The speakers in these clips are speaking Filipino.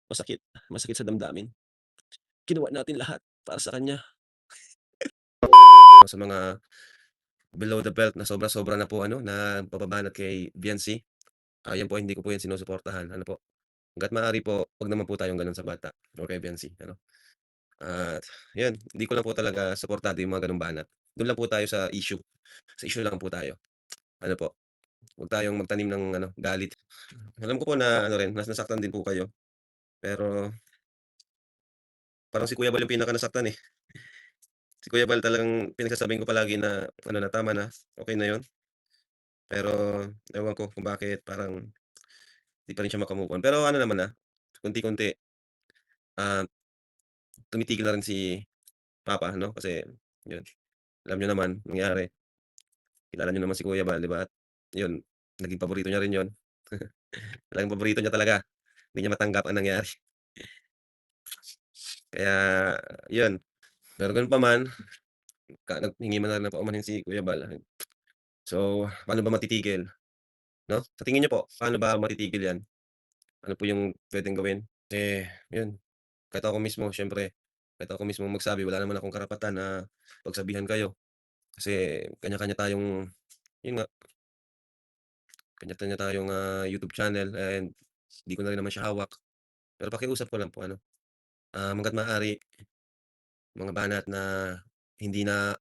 Masakit, masakit sa damdamin. Ginawa natin lahat para sa kanya. Sa mga below the belt na sobra-sobra na po ano, na pababanat kay Viancy, yan po hindi ko po yan sinusuportahan, ano po. Hangga't maaari po, 'wag naman po tayong gano'n sa bata or kay Viancy, ano. At 'yun, hindi ko lang po talaga suportado yung mga gano'ng banat. Do'n lang po tayo sa issue lang po tayo. Ano po, 'wag tayong magtanim ng ano, galit. Alam ko po na ano rin, nasaktan din po kayo, pero parang si Kuya Bal yung pinakanasaktan, eh. Si Kuya Bal talagang pinagsasabihan ko palagi na ano na, tama na, okey na 'yun. Pero ewan ko kung bakit parang 'di pa rin siya maka-move on. Pero ano naman, konti-konti, ah, tumitigil na rin si Papa 'no, kasi 'yun, alam niyo naman nangyari. Kilala niyo naman si Kuya Bal, 'di ba, at 'yun, naging paborito niya rin 'yun. Talagang paborito niya talaga, hindi niya matanggap ang nangyari. Kaya 'yun, pero gano'n pa man, naghingi man lang ng paumanhin si Kuya Bal. So, paano ba matitigil, 'no? Sa tingin niyo po, paano ba matitigil 'yan? Ano po yung puwedeng gawin? 'Yun, kahit ako mismo siyempre, kahit ako mismo magsabi wala naman akong karapatan na pagsabihan kayo. Kasi kanya-kanya tayong 'yun nga, kanya-kanya tayong, YouTube channel and di ko na rin naman siya hawak. Pero pakiusap ko lang po ano, hangga't maaari mga banat na hindi na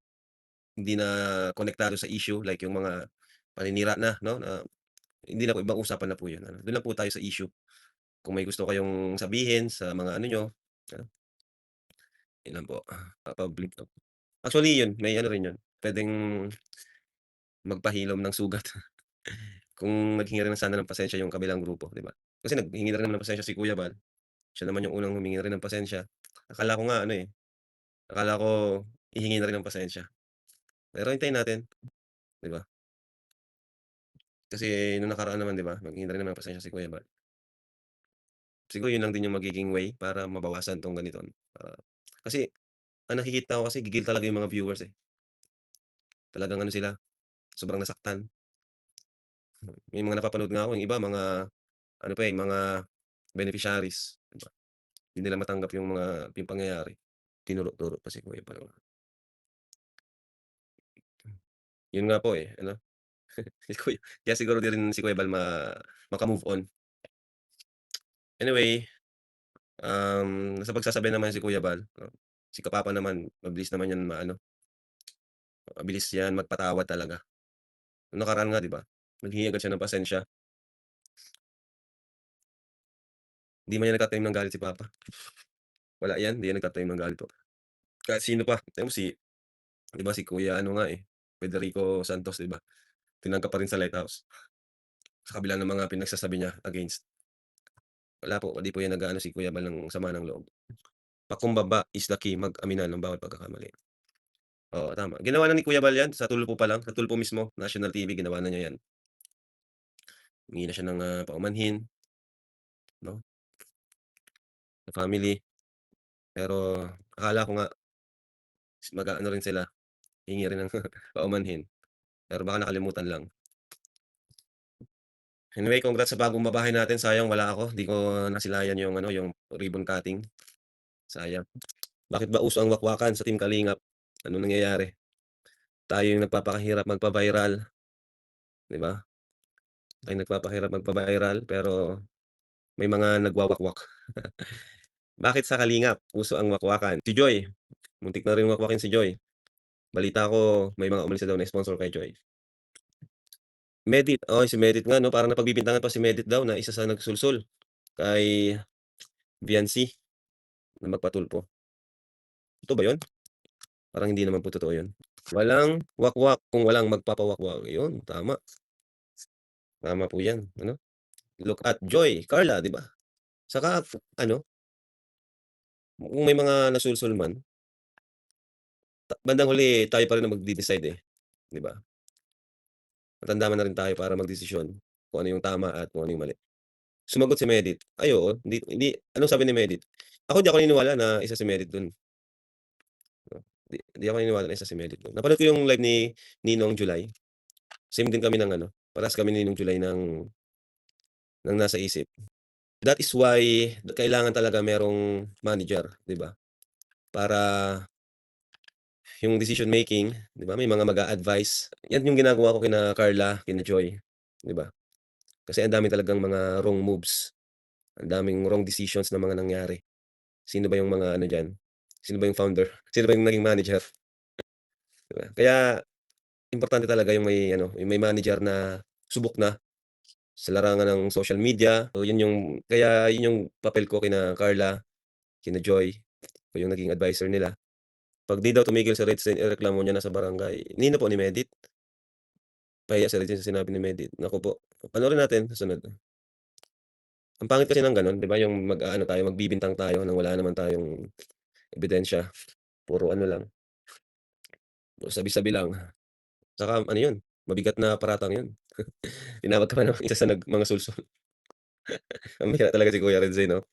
hindi na konektado sa issue like yung mga paninira na 'no, na hindi na po ibang usapan na po 'yun ano. Do'n lang po tayo sa issue. Kung may gusto kayong sabihin sa mga ano niyo, ano, 'yun lang po, public actually 'yun, may ano rin 'yun, puwedeng magpahilom ng sugat. Kung naghingi rin sana ng pasensya yung kabilang grupo, 'di ba? Kasi naghingi na rin naman ng pasensya si Kuya Bal, siya naman yung unang humingi rin ng pasensya. Akala ko nga ano, akala ko hihingi na rin ng pasensya. Pero hintayin natin, 'di ba? Kasi nung nakaraan naman, 'di ba, naghingi na rin naman ng pasensya si Kuya Bal. Siguro yun lang din yung magiging way para mabawasan 'tong ganito, kasi ang nakikita ko kasi gigil talaga yung mga viewers, Talagang ano sila, sobrang nasaktan. May mga napapanood nga ako yung iba mga ano pa, mga beneficiaries, 'di ba? Hindi nila matanggap yung pangyayari. Tinuro-turo pa si Kuya Bal. Yun nga po, ano, si Kuya kaya siguro di rin si Kuya Bal maka-move on. Anyway, nasa pagsasabihan naman si Kuya Bal, si Kapapa naman mabilis naman yan mabilis yan magpatawad talaga. Nung nakaraan nga 'di ba, naghingi agad siya ng pasensya, di man yan nagtatanim ng galit si Papa. Wala yan, di yan nagtatanim ng galit po. Kahit sino pa, tignan mo 'di ba si Kuya ano nga, Federico Santos 'di ba, tinangka pa rin sa Lighthouse, sa kabila ng mga pinagsasabi niya against. Wala po, di po yan nag-aano si Kuya Bal ng sama ng loob. Pakumbaba is the key, mag-aminan ng bawat pagkakamali. Oo, tama. Ginawa na ni Kuya Bal yan sa Tulfo pa lang, sa Tulfo mismo, national TV ginawa na niya yan. Humingi na siya ng, paumanhin 'no, sa family. Pero akala ko nga mag-aano rin sila, hingi rin ng paumanhin, pero baka nakalimutan lang. Anyway, congrats sa bagong babae natin, sayang wala ako, di ko nasilayan yung ano, yung ribbon cutting, sayang. Bakit ba uso ang wakwakan sa Team Kalingap? Anong nangyayari? Tayo yung nagpapakahirap magpa-viral, 'di ba? Tayo yung nagpapahirap magpa-viral pero may mga nagwawakwak. Bakit sa Kalingap uso ang wakwakan? Si Joy, muntik na ring wakwakin si Joy. Balita ko may mga umalis na daw na sponsor kay Joy. Medit, si Medit nga 'no, parang napagbibintangan pa si Medit daw na isa sa nagsulsol kay Viancy na magpatulpo. Totoo ba 'yun? Parang hindi naman po totoo 'yun. Walang wakwak kung walang magpapawakwak. 'Yun, tama, tama po 'yan, ano. Look at Joy, Carla, 'di ba? Saka ano, kung may mga nasulsol man, bandang huli tayo pa rin ang magde-decide, 'di ba? Matanda na rin tayo para magdesisyon kung ano yung tama at kung ano yung mali. Sumagot si Medit, ay oo, hindi hindi anong sabi ni Medit? Ako di ako naniniwala na isa si Medit dun, 'no. Di ako naniniwala na isa si Medit dun. Napanood ko yung live ni Ninong July, same din kami ng ano, parehas kami ni Ninong July ng nasa isip. That is why kailangan talaga merong manager, 'di ba? Para yung decision making, 'di ba, may mga mag-a-advice. Yan yung ginagawa ko kina Carla, kina Joy, 'di ba? Kasi ang dami talagang mga wrong moves, ang daming wrong decisions na mga nangyari. Sino ba yung mga ano diyan, sino ba yung founder, sino ba yung naging manager, 'di ba? Kaya importante talaga yung may ano, yung may manager na subok na sa larangan ng social media. So yun yung kaya yun yung papel ko kina Carla, kina Joy, ako yung naging adviser nila. 'Pag 'di daw tumigil si Reds, irereklamo niya na sa barangay. Nino po ni Medit, pahiya si Reds sa sinabi ni Medit. Naku po, panoorin natin sa sunod. Ang pangit kasi ng gano'n, 'di ba, yung mag-aano tayo, magbibintang tayo ng wala naman tayong ebidensya, puro ano lang, puro sabi-sabi lang. Saka ano 'yun, mabigat na paratang 'yun. Tinawag ka pa ng isa sa mga sulsol. Ang bihira talaga si Kuya Reds, eh, 'no?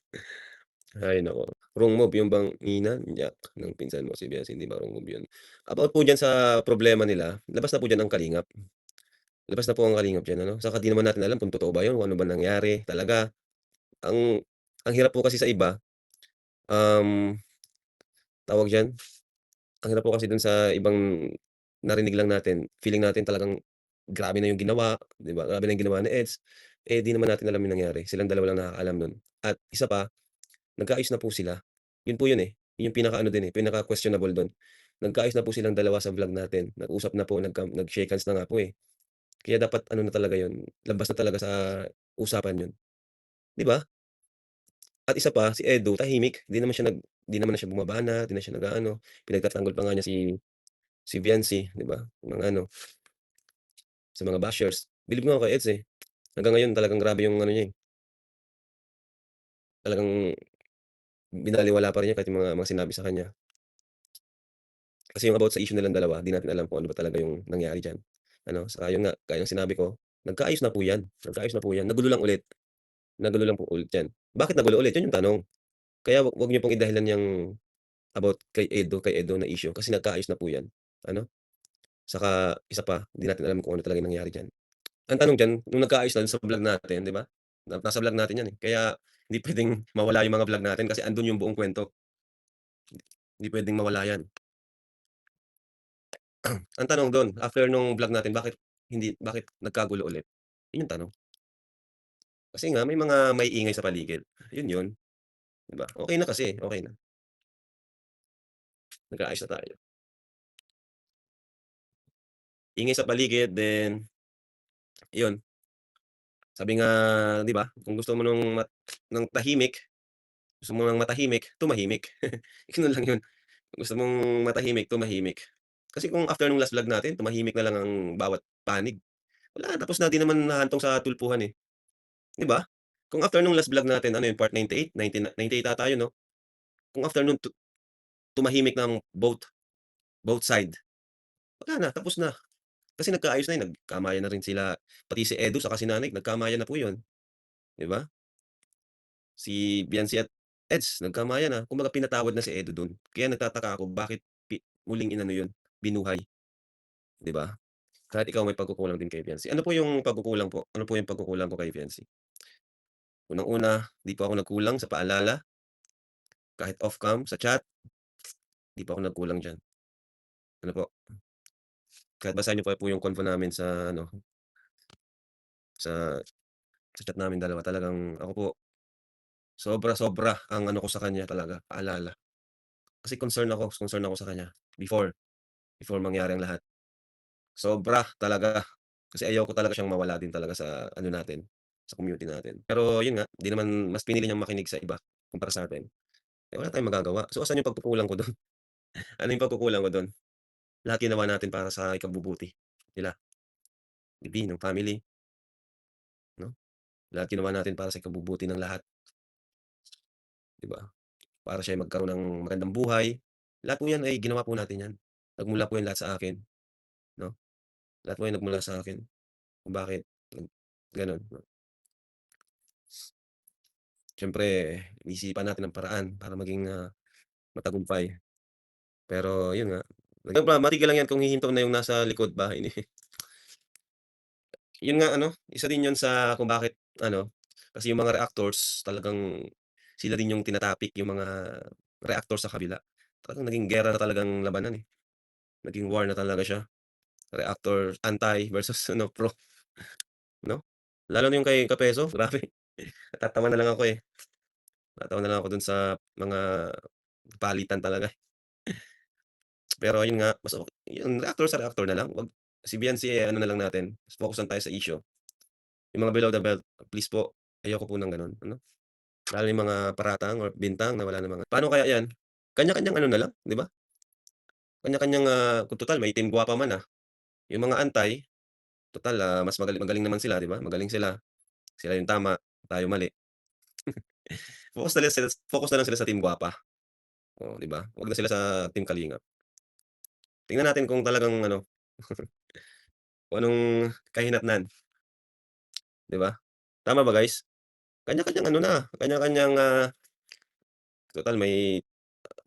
Ay naku, wrong move yung bang inanyak ng pinsan mo si Bias, hindi ba wrong move 'yun? About po diyan sa problema nila, labas na po diyan ang kalingap. Labas na po ang kalingap diyan, ano? Saka 'di naman natin alam kung totoo ba 'yun, kung ano ba nangyari talaga. Ang ang hirap po kasi sa iba, um, tawag diyan, ang hirap po kasi dun sa ibang narinig lang natin, feeling natin talagang grabe na yung ginawa, 'di ba? Grabe na yung ginawa ni Eds, eh, 'di naman natin alam yung nangyari. Silang dalawa lang nakakaalam nun. At isa pa, nagkaayos na po sila. Yun po yun, eh, yun yung pinakaano din, eh, pinaka-questionable dun. Nagkaayos na po silang dalawa sa vlog natin, nag-usap na po, nag-shake hands na nga po, eh. Kaya dapat ano na talaga yun, labas na talaga sa usapan yun, 'di ba? At isa pa, si Edo tahimik, 'di naman na siya bumabana, 'di na siya nag-aano, pinagtatanggol pa nga niya si Viancy, 'di ba? Mga ano, sa mga bashers. Bilib nga ako kay Eds, eh. Hanggang ngayon talagang grabe yung ano niya, eh, talagang binalewala pa rin niya kahit yung mga sinabi sa kanya. Kasi yung about sa issue nilang dalawa, 'di natin alam kung ano ba talaga yung nangyari diyan, ano. Saka yun nga, gaya ng sinabi ko, nagkaayos na po yan, nagulo lang ulit, nagulo lang po ulit yan. Bakit nagulo ulit? Yun yung tanong. Kaya wag niyo pong idahilan yang about kay Edo na issue kasi nagkaayos na po yan, ano. Saka isa pa, hindi natin alam kung ano talaga yung nangyari diyan. Ang tanong diyan, nung nagkaayos na dun sa vlog natin, 'di ba? Nasa vlog natin yan, eh, kaya hindi puwedeng mawala yung mga vlog natin kasi andun yung buong kuwento, hindi puwedeng mawala yan. Ang tanong dun, after nung vlog natin bakit nagkagulo ulit? Yun yung tanong. Kasi nga may mga maiingay sa paligid, yun, 'di ba? Okey na kasi, okey na, nag-aayos na tayo. Ingay sa paligid then yun, sabi nga 'di ba, kung gusto mo ng tahimik, gusto mo ng matahimik, tumahimik. Gano'n lang yun. Kung gusto mong matahimik, tumahimik. Kasi kung after nung last vlog natin tumahimik na lang ang bawat panig, wala tapos na, 'di naman nahahantong sa tulpuhan, eh, 'di ba? Kung after nung last vlog natin ano yun part 98, 98 ata yun 'no? Kung after nun tumahimik ng both side, wala na, tapos na. Kasi nagkaayos na yun, nagkamayan na rin sila, pati si Edu saka si Nanay nagkamayan na po yun, 'di ba? Si Biancy at Eds nagkamayan na, kumbaga pinatawad na si Edu dun. Kaya nagtataka ako bakit muling inano yun, binuhay, 'di ba? Kahit ikaw may pagkukulang din kay Biancy. Ano po yung pagkukulang po? Ano po yung pagkukulang ko kay Biancy? Unang-una, 'di po ako nagkulang sa paalala, kahit off cam, sa chat, 'di po ako nagkulang diyan. Ano po, kahit basahin niyo pa po yung convo namin sa ano, sa sa chat namin dalawa, talagang ako po, sobra-sobra ang ano ko sa kanya talaga, paalala. Kasi concern ako sa kanya before mangyari ang lahat. Sobra talaga. Kasi ayaw ko talaga siyang mawala din talaga sa ano natin, sa community natin. Pero yun nga, 'di naman, mas pinili niyang makinig sa iba kumpara sa'tin. Eh, wala tayong magagawa. So, asan yung pagkukulang ko dun? Ano yung pagkukulang ko dun? Lahat ginawa natin para sa ikabubuti nila, ni B, ng family, 'no? Lahat ginawa natin para sa ikabubuti ng lahat, 'di ba? Para siya ay magkaroon ng magandang buhay. Lahat po 'yan ay ginawa po natin 'yan. Nagmula po 'yan lahat sa akin, 'no? Lahat po 'yan nagmula sa akin kung bakit gano'n, 'no? Siyempre iisipan natin ng paraan para maging, matagumpay. Pero yun nga, matigil lang 'yan kung hihinto na yung nasa likod bahay ni yun nga ano, isa din yun sa kung bakit ano, Kasi yung mga reactors talagang sila din yung tinatapik yung mga reactor sa kabila. Talagang naging giyera na talagang labanan, eh, naging war na talaga siya. Reactor anti versus ano, pro, 'no? Lalo na yung kay Kapeso, grabe. Natatawa na lang ako, eh. Natatawa na lang ako dun sa mga palitan talaga. Pero yun nga, mas yung reactor sa reactor na lang, wag si Viancy, eh, ano na lang natin, focus lang tayo sa issue. Yung mga below the belt, please po, ayoko po ng gano'n, ano? Lalo yung mga paratang or bintang na wala namang paano kaya 'yan? Kanya-kanyang ano na lang, 'di ba? Kanya-kanyang, kung tutal may Team Guwapa man, yung mga antay, tutal, mas magaling magaling naman sila, 'di ba? Magaling sila, sila yung tama, tayo mali. Focus na lang sila sa Team Guwapa, oh, 'di ba? Wag na sila sa Team Kalingap. Tingnan natin kung talagang ano, kung anong kahinatnan, 'di ba? Tama ba, guys? Kanya-kanyang ano na, kanya-kanyang, tutal may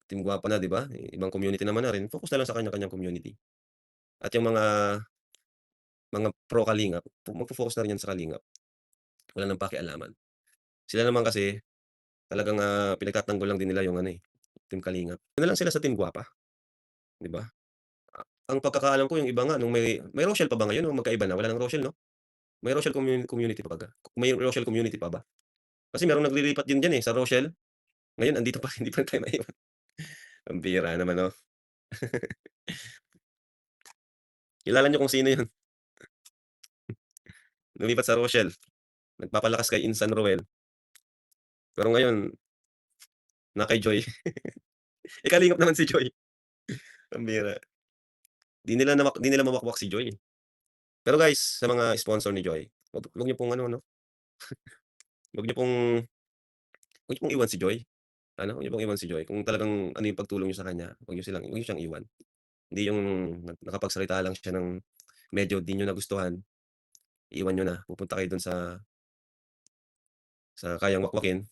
Team Guwapa na, 'di ba? Ibang community naman na rin, focus na lang sa kanya-kanyang community. At yung mga pro Kalingap, magfo-focus na rin yan sa Kalingap, wala ng pakialaman. Sila naman kasi talagang, pinagtatanggol lang din nila yung ano, eh, Team Kalingap. Do'n na lang sila sa Team Guwapa, 'di ba? Ang pagkakaalam ko yung iba nga nung may Roshel pa ba ngayon o magkaiba na? Wala ng Roshel, 'no? May Roshel community pa baga? May Roshel community pa ba? Kasi merong naglilipat din diyan, eh, sa Roshel. Ngayon andito pa, hindi pa rin tayo maiwan. Ang bira naman, 'no? Kilala niyo kung sino yun, lumipat sa Roshel, nagpapalakas kay Insan Ruel, pero ngayon na kay Joy. Eh, Kalingap naman si Joy, ang bira. 'Di nila mawakwak si Joy. Pero guys, sa mga sponsor ni Joy, wag niyo pong ano 'no, wag niyo pong wag niyo pong iwan si Joy, ano, wag niyo pong iwan si Joy. Kung talagang ano yung pagtulong niyo sa kanya, wag niyo siyang iwan. Hindi yung nakapagsalita lang siya ng medyo di niyo nagustuhan, iwan niyo na, pupunta kayo dun sa kayang wakwakin.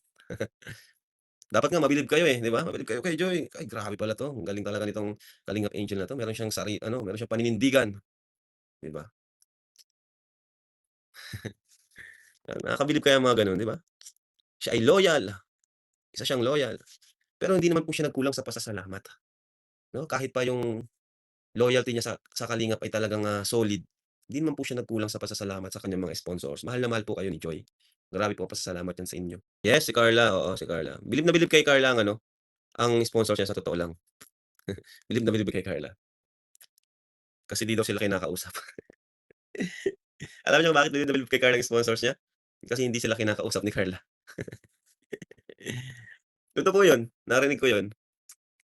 Dapat nga mabilib kayo, eh, 'di ba? Mabilib kayo kay Joy, "Ay grabe pala 'to, ang galing talaga nitong Kalingap Angel na 'to, meron siyang ano, meron siyang paninindigan." 'Di ba? Nakakabilib kaya ang mga gano'n, 'di ba? Siya ay loyal, isa siyang loyal, pero hindi naman po siya nagkulang sa pasasalamat, 'no? Kahit pa yung loyalty niya sa Kalingap ay talagang, solid, hindi naman po siya nagkulang sa pasasalamat sa kanyang mga sponsors. Mahal na mahal po kayo ni Joy. Grabe po ang pasasalamat niyan sa inyo. Yes, si Carla, oo, si Carla. Bilib na bilib kay Carla ang ano, ang sponsor niya sa totoo lang. Bilib na bilib kay Carla, kasi 'di daw sila kinakausap. Alam niyo kung bakit bilib na bilib kay Carla ang sponsors niya? Kasi hindi sila kinakausap ni Carla. Totoo po 'yun, narinig ko 'yun.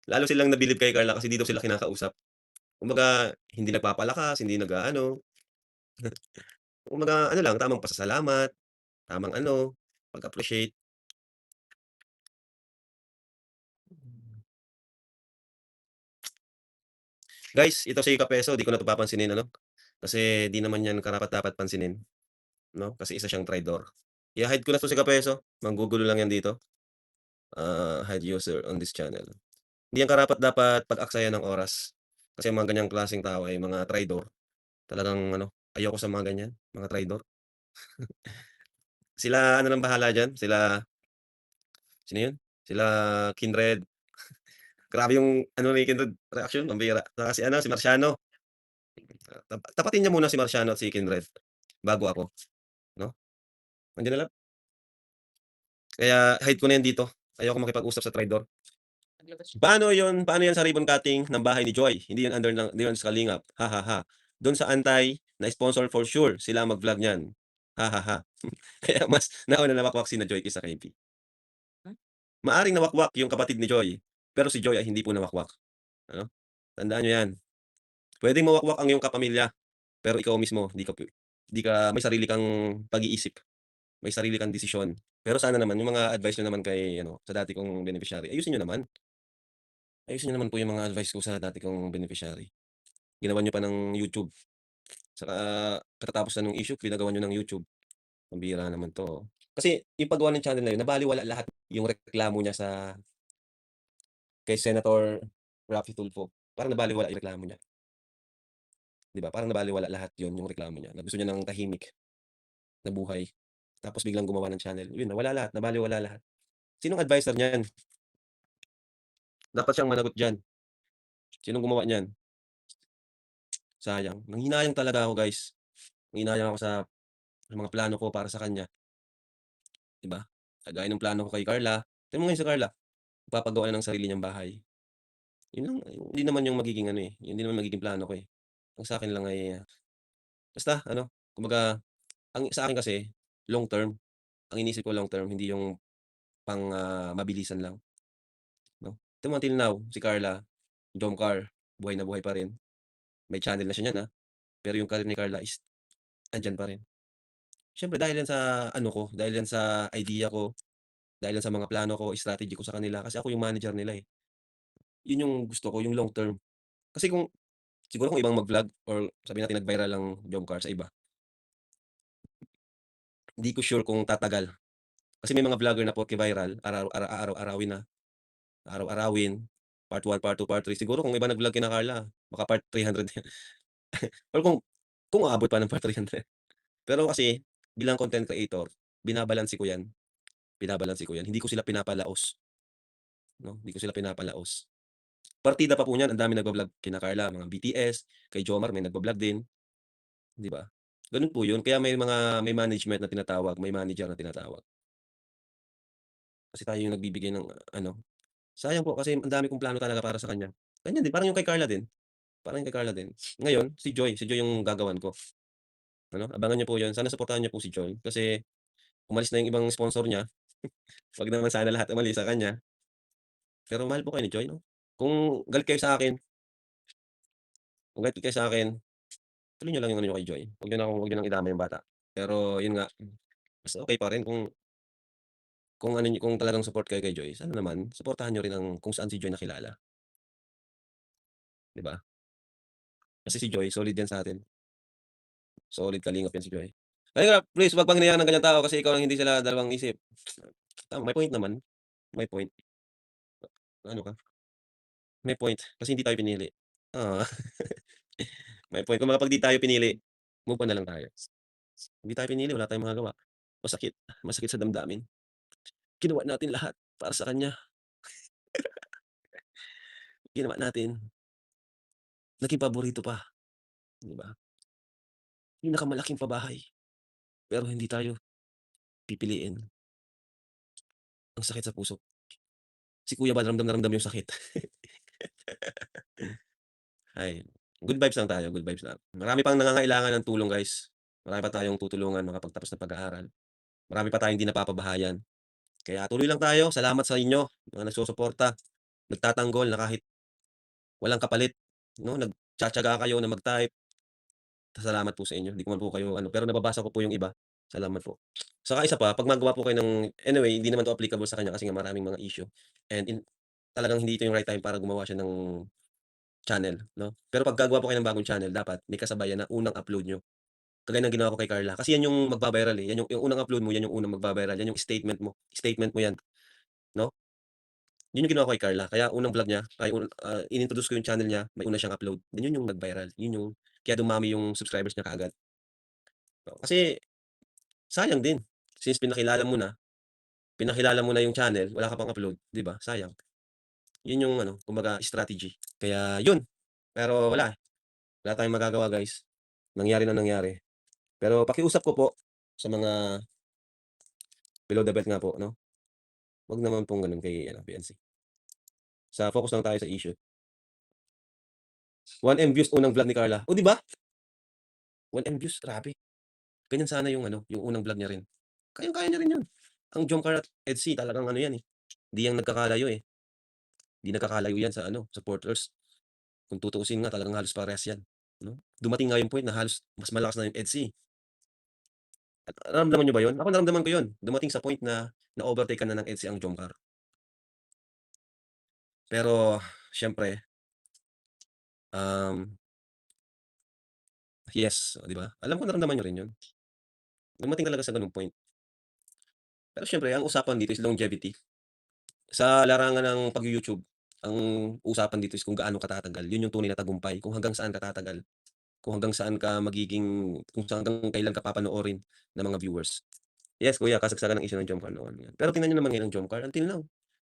Lalo silang nabilib kay Carla kasi 'di daw sila kinakausap. Kumbaga hindi nagpapalakas, hindi nag-aano, kumbaga ano lang, tamang pasasalamat, tamang ano, pag-appreciate. Guys, ito si Kapeso 'di ko na 'to papansinin ano, kasi 'di naman 'yan karapat-dapat pansinin, 'no, kasi isa siyang traydor. I-ha-hide ko na 'to si Kapeso, manggugulo lang 'yan dito, hide user on this channel. Hindi 'yan karapat-dapat pag-aksayan ng oras, kasi ang mga ganyang klaseng tao ay mga traydor. Talagang ano, ayoko sa mga ganyan, mga traydor. Sila ano ng bahala diyan, sino 'yun? Sila Kindred, grabe yung ano ni Kindred reaksyon, pambihira. Saka si ano, si Marciano, tapatin niya muna si Marciano at si Kindred, bago ako, 'no? Andiyan na lang. Kaya hide ko na 'yan dito, ayoko makipag-usap sa traydor. Paano 'yan sa ribbon cutting ng bahay ni Joy? Hindi 'yan under ng hindi 'yan sa kalingap, ha, ha, ha. Do'n sa antay na sponsor for sure, sila ang mag-vlog niyan, ha, ha, ha. Kaya mas nauna nawakwak sina Joy kaysa kay MP. Maaaring nawakwak yung kapatid ni Joy, pero si Joy ay hindi po nawakwak, ano? Tandaan niyo 'yan. Puwedeng mawakwak ang iyong kapamilya, pero ikaw mismo hindi ka may sarili kang pag-iisip, may sarili kang desisyon. Pero sana naman yung mga advice niyo naman kay ano, sa dati kong beneficiary, ayusin niyo naman. Ayusin niyo naman po yung mga advice ko sa dati kong beneficiary. Ginawan niyo pa ng YouTube, saka katatapos lang nung issue pinagawan niyo ng YouTube. Pambihira naman 'to. Kasi yung paggawa ng channel na yun nabalewala lahat yung reklamo niya kay Senator Raffy Tulfo. Parang nabalewala yung reklamo niya, 'di ba? Parang nabalewala lahat yun, yung reklamo niya na gusto niya ng tahimik na buhay. tapos biglang gumawa ng channel, yun nawala lahat, nabalewala lahat. Sinong adviser niyan? Dapat siyang managot diyan. Sinong gumawa niyan? Sayang. Nanghinayang talaga ako guys. Nanghinayang ako sa mga plano ko para sa kanya, 'di ba? Kagaya ng plano ko kay Carla. Tingnan mo ngayon si Carla, magpapagawa na ng sarili niyang bahay. Yun lang, hindi naman yung magiging ano, eh, yun din naman magiging plano ko, eh. Ang sa'kin lang ay, basta ano, kumbaga ang sa akin kasi long term, ang iniisip ko long term, hindi yung mabilisan lang, 'no? Ito mo until now, si Carla, Jomcar, buhay na buhay pa rin. May channel na siya niyan, pero yung career ni Carla is andiyan pa rin. Siyempre dahil yan sa ano ko, dahil yan sa idea ko, dahil yan sa mga plano ko, strategy ko sa kanila, kasi ako yung manager nila, eh. Yun yung gusto ko, yung long term. Kasi kung siguro kung ibang mag-vlog or sabihin natin nag-viral ang Jomcar sa iba, hindi ko sure kung tatagal. Kasi may mga vlogger na porke viral, aaraw-arawin na, araw-arawin, part 1, part 2, part 3. Siguro kung iba nag-vlog kina Carla, baka part 300 yan. Or kung aabot pa ng part 300. Pero kasi bilang content creator, binabalanse ko 'yan, binabalanse ko 'yan. Hindi ko sila pinapalaos, 'no, hindi ko sila pinapalaos. Partida pa po niyan, ang daming nagba-vlog kina Carla, mga BTS, kay Jomar may nagba-vlog din, 'di ba? Gano'n po 'yun, kaya may management na tinatawag, may manager na tinatawag. Kasi tayo yung nagbibigay ng ano, sayang po kasi ang dami kong plano talaga para sa kanya. Ganyan din, parang yung kay Carla din, parang yung kay Carla din. Ngayon si Joy yung gagawan ko, ano, abangan niyo po 'yun. Sana suportahan niyo po si Joy kasi umalis na yung ibang sponsor niya, 'wag naman sana lahat umalis sa kanya. Pero mahal po kayo ni Joy, 'no? Kung galit kayo sa akin, kung galit kayo sa akin, tuloy niyo lang yung ano niyo kay Joy. Huwag niyo ng idamay yung bata. Pero yun nga, mas okey pa rin kung ano niyo, kung talagang support kayo kay Joy, sana naman suportahan niyo rin ang kung saan si Joy nakilala, 'di ba? Kasi si Joy solid yan sa'tin, solid kalingap yan si Joy. Kalingap, please wag pang hinayaan ng ganyang tao kasi ikaw ang hindi sila dalawang isip. Tama, may point naman, may point. Ano ka, may point kasi hindi tayo pinili. Oo, may point. Kumbaga 'pag 'di tayo pinili, move on na lang tayo. Hindi tayo pinili, wala tayong magagawa. Masakit, masakit sa damdamin. Ginawa natin lahat para sa kanya, ginawa natin, naging paborito pa, 'di ba? Pinakamalaking pabahay, pero hindi tayo pipiliin. Ang sakit sa puso. Si kuya ba ramdam na ramdam yung sakit. Ay, good vibes lang tayo, good vibes lang. Marami pang nangangailangan ng tulong guys. Marami pa tayong tutulungan makapagtapos ng pag-aaral. Marami pa tayong hindi napapabahayan. Kaya tuloy lang tayo. Salamat sa inyo, mga nagsusuporta, nagtatanggol na kahit walang kapalit, 'no, nagtiyatiyaga kayo na mag-type. Salamat po sa inyo. Hindi ko man po kayo ano, pero nababasa ko po yung iba. Salamat po. Saka isa pa, 'pag magawa po kayo ng anyway, hindi naman 'to applicable sa kanya kasi nga maraming mga issue and talagang hindi ito yung right time para gumawa siya ng channel, 'no. Pero 'pag gagawa po kayo ng bagong channel, dapat may kasabayan na unang upload niyo. Kagaya ng ginawa ko kay Carla, kasi yan yung magba-viral, eh, yan yung unang upload mo, yan yung unang magba-viral, yan yung statement mo yan, 'no. Yun yung ginawa ko kay Carla, kaya unang vlog niya ay inintroduce ko yung channel niya, may una siyang upload, then yun yung nag-viral, yun yung kaya dumami yung subscribers niya kaagad. Kasi sayang din, since pinakilala mo na yung channel, wala ka pang upload, 'di ba, sayang. Yun yung ano, kumbaga strategy. Kaya yun, pero wala tayong magagawa guys, nangyari na nangyari. Pero pakiusap ko po sa mga below the belt nga po, 'no, wag naman pong gano'n kay ano, fiancé. Focus lang tayo sa issue. 1M views unang vlog ni Carla. Oh, 'di ba? 1M views, grabe. Ganyan sana yung ano, yung unang vlog niya rin. Kayang-kaya niya rin 'yun. Ang Jomcar at Edsy talagang ano 'yan, eh, 'di 'yan nagkakalayo, eh. 'Di nagkakalayo 'yan sa ano, supporters. Kung tutuusin nga talagang halos parehas 'yan, 'no? Dumating nga yung point na halos mas malakas na yung Edsy. At naramdaman niyo ba 'yun? Ako naramdaman ko 'yun. Dumating sa point na na-overtake na ng Edsy ang Jomcar. Pero siyempre, um, yes, oh, 'di ba? Alam ko naramdaman niyo rin 'yun. Dumating talaga sa gano'ng point. Pero siyempre ang usapan dito is longevity. Sa larangan ng pag-you-YouTube, ang usapan dito is kung gaano ka tatagal. 'Yun yung tunay na tagumpay, kung hanggang saan ka tatagal, kung hanggang saan ka magiging kung hanggang kailan ka papanoorin ng mga viewers. Yes kuya, kasagsagan ng issue ng Jomcar noon, yan. Pero tingnan niyo naman ngayon ang Jomcar until now,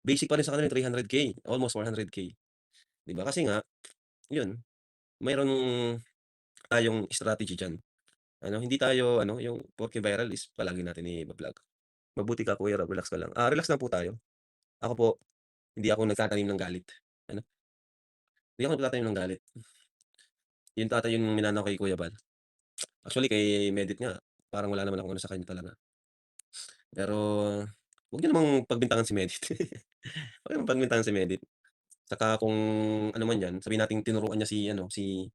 basic pa rin sa kanila yung 300K, almost 400K, 'di ba? Kasi nga, yun, mayroong tayong strategy diyan. Ano, hindi tayo ano, yung porke viral is palagi natin iba-vlog. Mabuti ka kuya, relax ka lang. Relax lang po tayo. Ako po, hindi ako nagtatanim ng galit, ano, hindi ako nagtatanim ng galit. Yun ata yung minana ko kay Kuya Bal. Actually kay Medit nga, parang wala naman akong ano sa kanya talaga. Pero, wag niyo namang pagbintangan si Medit. Wag niyo namang pagbintangan si Medit. Saka kung ano man 'yan, sabihin nating tinuruan niya si ano, si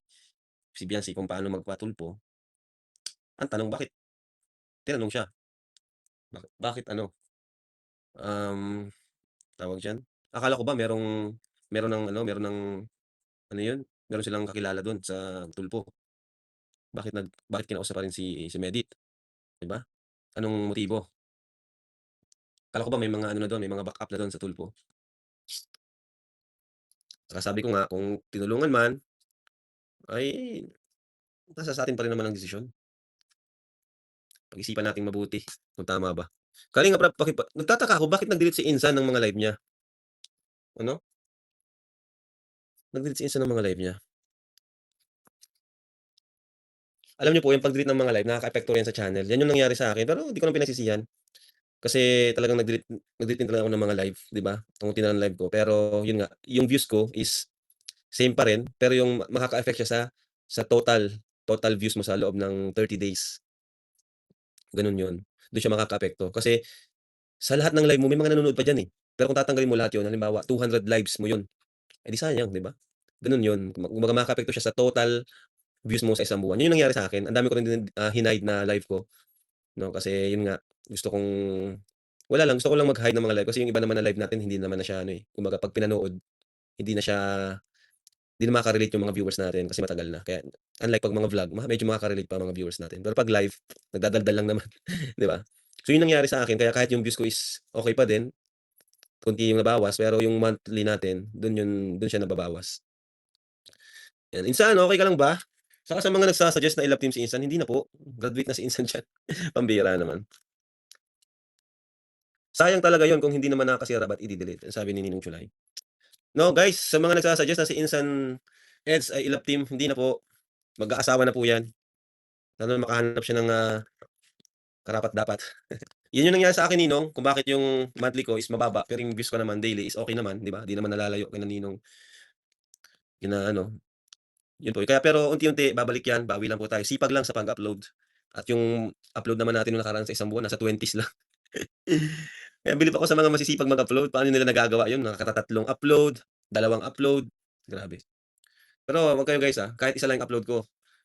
Biancy kung paano magpatulpo. Ang tanong bakit tinanong siya? Bakit ano, um, tawag diyan, akala ko ba meron ng ano 'yun, meron silang kakilala dun sa tulpo. Bakit kinausap pa rin si Medit, 'di ba? Anong motibo? Akala ko ba may mga ano na dun, may mga backup na dun sa tulpo. Saka sabi ko nga kung tinulungan man, ay nasa sa'tin pa rin naman ang desisyon. Pag-isipan nating mabuti kung tama ba. Kalingap Rap nagtataka ako bakit nag-delete si Insan ng mga live niya, ano? Nag-delete si Insan ng mga live niya. Alam niyo po yung pag-delete ng mga live nakakaapekto rin sa channel, yan yung nangyari sa akin pero hindi ko naman pinagsisihan. Kasi talagang nag-delete din talaga ako ng mga live, 'di ba? Unti na lang live ko pero yun nga, yung views ko is same pa rin pero yung makaka-affect siya sa total views mo sa loob ng 30 days, gano'n yun. Dun siya makakaapekto kasi sa lahat ng live mo may mga nanonood pa diyan, eh. Pero kung tatanggalin mo lahat yun, halimbawa 200 lives mo yun, eh, di sayang, 'di ba? Gano'n yun, kumbaga makakaapekto siya sa total views mo sa isang buwan. Yun yung nangyari sa'kin, ang dami ko rin din, hinide na live ko, 'no, kasi yun nga, gusto kong wala lang, gusto ko lang mag-hide ng mga live kasi yung iba naman na live natin hindi naman na siya ano, eh, kumbaga 'pag pinanood, hindi na siya hindi na makaka-relate yung mga viewers natin kasi matagal na. Kaya unlike 'pag mga vlog, medyo makaka-relate pa mga viewers natin. Pero 'pag live, nagdadaldal lang naman, 'di ba? So yun nangyari sa akin kaya kahit yung views ko is okey pa din, konti yung nabawas, pero yung monthly natin dun siya nababawas. Yan, Insan okey ka lang ba? Saka sa mga nagsa-suggest na i-love team si Insan, hindi na po, graduate na si Insan diyan. Pambihira naman. Sayang talaga yun kung hindi naman nakakasira ba't i-de-delete, sabi ni Ninong Chulay. No guys, sa mga nagsa-suggest na si Insan Eds ay i-love team, hindi na po, mag-aasawa na po yan. Sana makahanap siya ng, karapat-dapat. Yun yung nangyari sa akin Ninong, kung bakit yung monthly ko is mababa pero yung views ko naman daily is okey naman, 'di ba? 'Di naman nalalayo kina Ninong, kina ano. Yun po, kaya pero unti-unti babalik yan, bawi lang po tayo, sipag lang sa pag-upload. At yung upload naman natin nung nakaraan sa isang buwan nasa 20s lang. Kaya bilib ako sa mga masisipag mag-upload, paano nila nagagawa yun, nakakatatlong upload, dalawang upload, grabe. Pero wag kayo guys, kahit isa lang yung upload ko,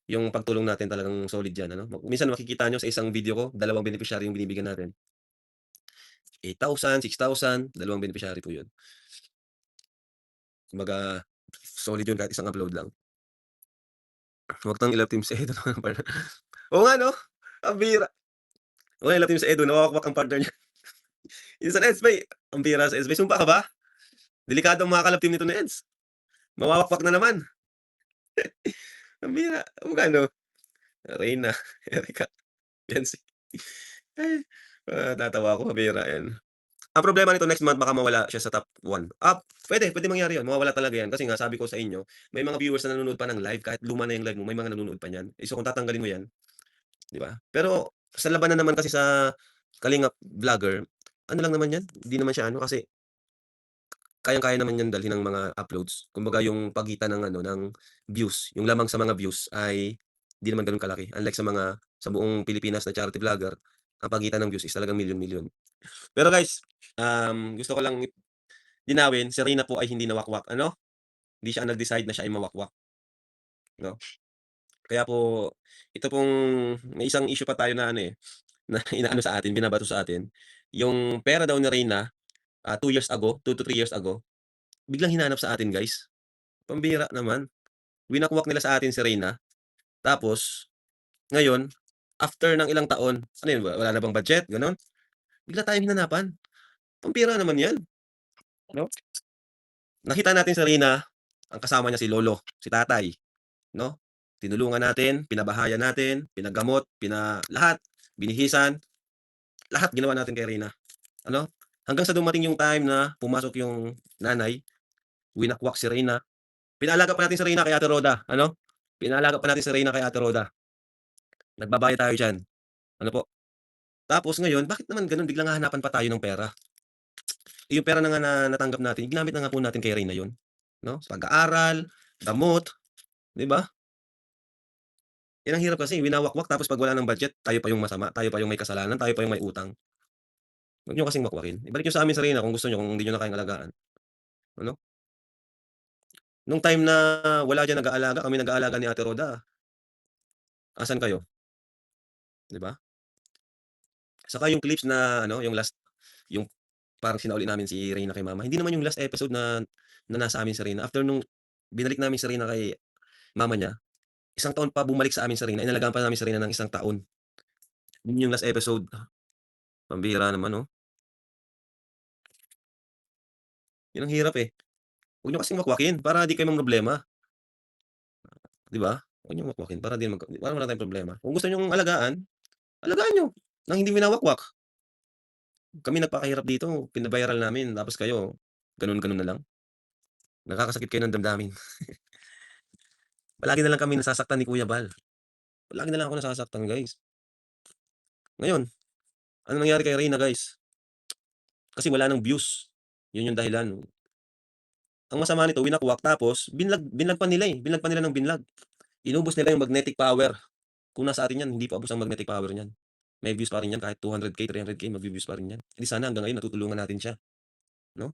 yung pagtulong natin talagang solid yan ano. Minsan makikita niyo sa isang video ko, dalawang beneficiary yung binibigyan natin. 8,000, 6,000, dalawang beneficiary po yun. Kumbaga solid yun kahit isang upload lang. Wag tang i-love team si Edo oo nga 'no, ang bihira. Oo nga, i-love team si Edo, nawawakwak ang partner niya. Yung sa Eds bay, ang bihira sa Eds bay, sumpa ka ba? Delikado ang mga ka-love team nito ni Eds, mawawakwak na naman. Ang bihira, magkano? Reyna, Erica, Yancy. Ay, natatawa ako, pambihira 'yan. Ang problema nito next month baka mawala siya sa top 1. Puwede mangyari 'yun, mawawala talaga 'yan kasi nga sabi ko sa inyo, may mga viewers na nanonood pa ng live kahit luma na 'yung live mo, may mga nanonood pa niyan. So kung tatanggalin mo 'yan, 'di ba? Pero sa labanan naman kasi sa kalingap vlogger, ano lang naman 'yan, hindi naman siya ano kasi kayang-kaya naman niyan dalhin ng mga uploads. Kumbaga yung pagitan ng ano, ng views, yung lamang sa mga views ay di naman gano'n kalaki. Unlike sa buong Pilipinas na charity vlogger, ang pagitan ng views is talagang milyon-milyon. Pero guys, gusto ko lang linawin, si Reyna po ay hindi nawakwak ano, hindi siya ang nag-decide na siya ay mawakwak, 'no. Kaya po ito pong may isang issue pa tayo na ano, na inaano sa atin, binabato sa atin. Yung pera daw ni Reyna, 2 years ago, 2 to 3 years ago, biglang hinanap sa atin guys. Pambihira naman. Winakwak nila sa atin si Reyna, tapos ngayon, after ng ilang taon, ano yun, wala na bang budget, gano'n? Bigla tayong hinanapan. Pambihira naman 'yan, 'no? Nakita natin si Reyna, ang kasama niya si lolo, si tatay, 'no? Tinulungan natin, pinabahayan natin, pinagamot, lahat, binihisan, lahat ginawa natin kay Reyna, ano, hanggang sa dumating yung time na pumasok yung nanay, winakwak si Reyna. Pinaalaga pa natin si Reyna kay Ate Roda, ano, pinaalaga pa natin si Reyna kay Ate Roda, nagbabayad tayo diyan, ano po. Tapos ngayon, bakit naman gano'n biglang hahanapan pa tayo ng pera? Eh, yung pera na nga na natanggap natin, ginamit na nga po natin kay Reyna yun, 'no, sa pag-aaral, gamot, 'di ba? Eh, ang hirap kasi winawakwak tapos 'pag wala ng budget, tayo pa yung masama, tayo pa yung may kasalanan, tayo pa yung may utang. Huwag niyo kasing wakwakin. Ibalik niyo sa amin si Reyna kung gusto niyo, kung hindi niyo na kayang alagaan, ano? Nung time na wala diyan nag-aalaga, kami nag-aalaga ni Ate Roda, asan kayo, 'di ba? Saka yung clips na ano, yung last, yung parang sinauli namin si Reyna kay mama, hindi naman yung last episode na na nasa amin si Reyna. After nung binalik namin si Reyna kay mama niya, isang taon pa bumalik sa amin si Reyna, inalagaan pa namin si Reyna ng isang taon. Yun yung last episode. Pambihira naman, 'no? Yun ang hirap, eh. Huwag niyo kasing wakwakin para di kayo mamroblema, 'di ba? Huwag niyong wakwakin para para wala tayong problema. Kung gusto niyong alagaan, alagaan niyo nang hindi winawakwak. Kami nagpakahirap dito, pina-viral namin tapos kayo gano'n-gano'n na lang. Nakakasakit kayo ng damdamin. Palagi na lang kami nasasaktan ni Kuya Bal. Palagi na lang ako nasasaktan, guys. Ngayon, anong nangyari kay Reyna, guys? Kasi wala ng views. Yun yung dahilan. Ang masama nito, winakwak tapos binlag pa nila, eh, binlag pa nila ng binlag. Inubos nila yung magnetic power. Kung nasa atin yan, hindi pa ubos ang magnetic power niyan. May views pa rin yan kahit 200K, 300K, magvi-views pa rin yan. Eh, di sana hanggang ngayon natutulungan natin siya, 'no?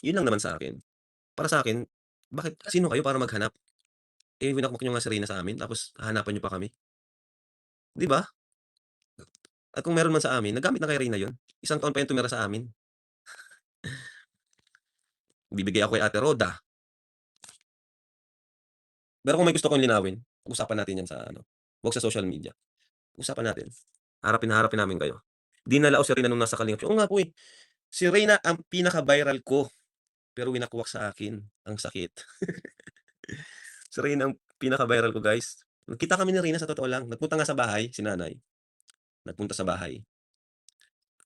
Yun lang naman sa akin. Para sa akin, bakit sino kayo para maghanap? Eh, winakwak niyo nga si Reyna sa amin tapos hahanapan niyo pa kami, 'di ba? At kung meron man sa amin, nagamit na kay Reyna yun. Isang taon pa yun tumira sa amin. Bibigay ako kay Ate Roda. Pero kung may gusto kong linawin, pag-usapan natin yan sa ano, 'wag sa social media. Usapan natin. Harapin na harapin namin kayo. Dinalao si Reyna nung nasa Kalingap oo nga po, eh. Si Reyna ang pinaka-viral ko, pero winakwak sa akin, ang sakit. Si Reyna ang pinaka-viral ko, guys. Nagkita kami ni Reyna sa totoo lang, nagpunta nga sa bahay si nanay, nagpunta sa bahay.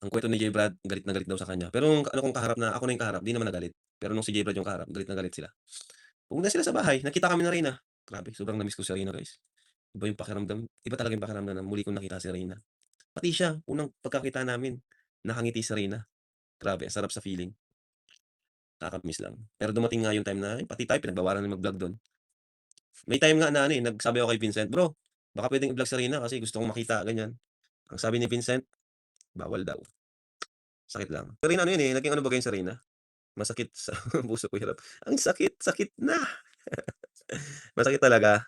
Ang kwento ni J Brad, galit na galit daw sa kanya. Pero nung ano kong kaharap na ako na yung kaharap, 'di naman nagalit. Pero nung si J Brad yung kaharap, galit na galit sila. Pumunta sila sa bahay, nagkita kami ni Reyna. Grabe, sobrang na-miss ko si Reyna, guys. Iba talaga yung pakiramdam na muli kong nakita si Reyna. Pati siya, unang pagkakita namin, nakangiti si Reyna. Grabe, ang sarap sa feeling, nakaka-miss lang. Pero dumating nga yung time na pati tayo pinagbawalan na mag-vlog dun. May time nga na ano, eh, nagsabi ako kay Vincent, "Bro, baka puwedeng i-vlog si Reyna kasi gusto kong makita," ganyan. Ang sabi ni Vincent, bawal daw, sakit lang. Si Reyna ano yun, eh, naging ano baga yun sa Reyna, masakit sa puso ko hirap. Ang sakit, sakit na. Masakit talaga.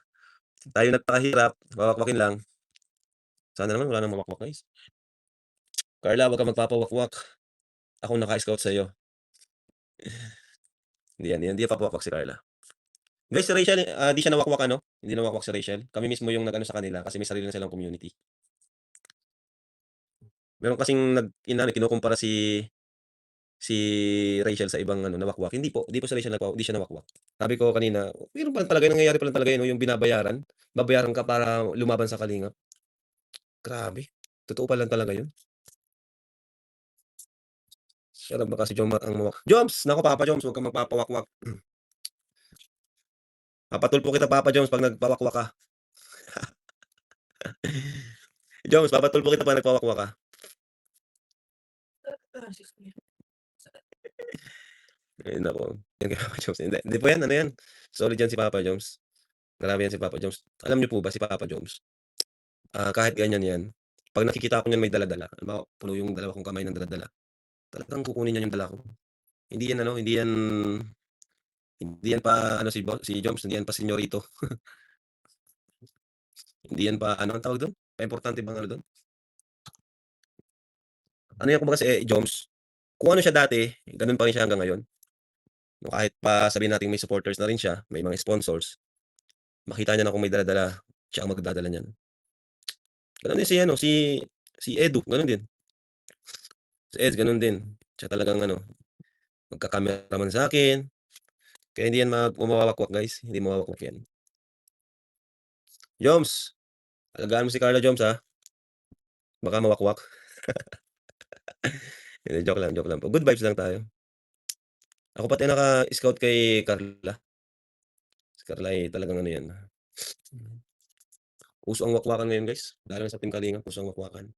Tayo nagpakahirap, wawakwakin lang. Sana naman wala ng mawakwak, guys. Carla, wag kang magpapawakwak. Akong naka-scout sa'yo. Hindi yan papawakwak si Carla. Guys, si Rachel, 'di siya nawakwak ano, hindi nawakwak si Rachel. Kami mismo yung nag-ano sa kanila kasi may sarili na silang community. Meron kasing inano, kinukumpara si Rachel sa ibang ano, nawakwak. Hindi po si Rachel hindi siya nawakwak. Sabi ko kanina, meron pa rin talaga, nangyayari pa lang talaga yun 'no, yung binabayaran, babayaran ka para lumaban sa kalingap. Grabe, totoo pa lang talaga yun. Sarap ba kasi Jomar ang Joms! Naku Papa Joms, huwag kang magpapawakwak. Papatulpo kita Papa Joms 'pag nagpawakwak ka. Joms, papatulpo kita 'pag nagpawakwak ka. Ay naku, yan kay Papa Joms, hindi po yan, ano yan, solid yan si Papa Joms. Grabe yan si Papa Joms. Alam niyo po ba si Papa Joms, kahit ganyan yan, 'pag nakikita ko niyan may dala-dala, halimbawa puno yung dalawa kong kamay ng dala-dala, talagang kukunin niya yung dala ko. Hindi yan ano, hindi yan pa ano si Joms, hindi yan pa senyorito. Hindi yan pa ano, anong tawag dun? Pa-importante bang ano dun? Ano yan kumbaga si Joms, kung ano siya dati, ganun pa rin siya hanggang ngayon. No, kahit pa sabihin nating may supporters na rin siya, may mga sponsors, makita niya na kung may dala-dala, siya ang magdadala niyan. Gano'n din si ano, si Edu, gano'n din. Si Eds gano'n din. Siya talagang ano, magka-cameraman sa'kin, kaya hindi yan mawawakwak guys, hindi mawawakwak yan. Joms, alagaan mo si Carla Joms, ha. Baka mawakwak. Hindi, joke lang po. Good vibes lang tayo. Ako pati naka-scout kay Carla. Si Carla ay talagang ano 'yan, uso ang wakwakan ngayon guys, lalo na sa Team Kalingap uso ang wakwakan.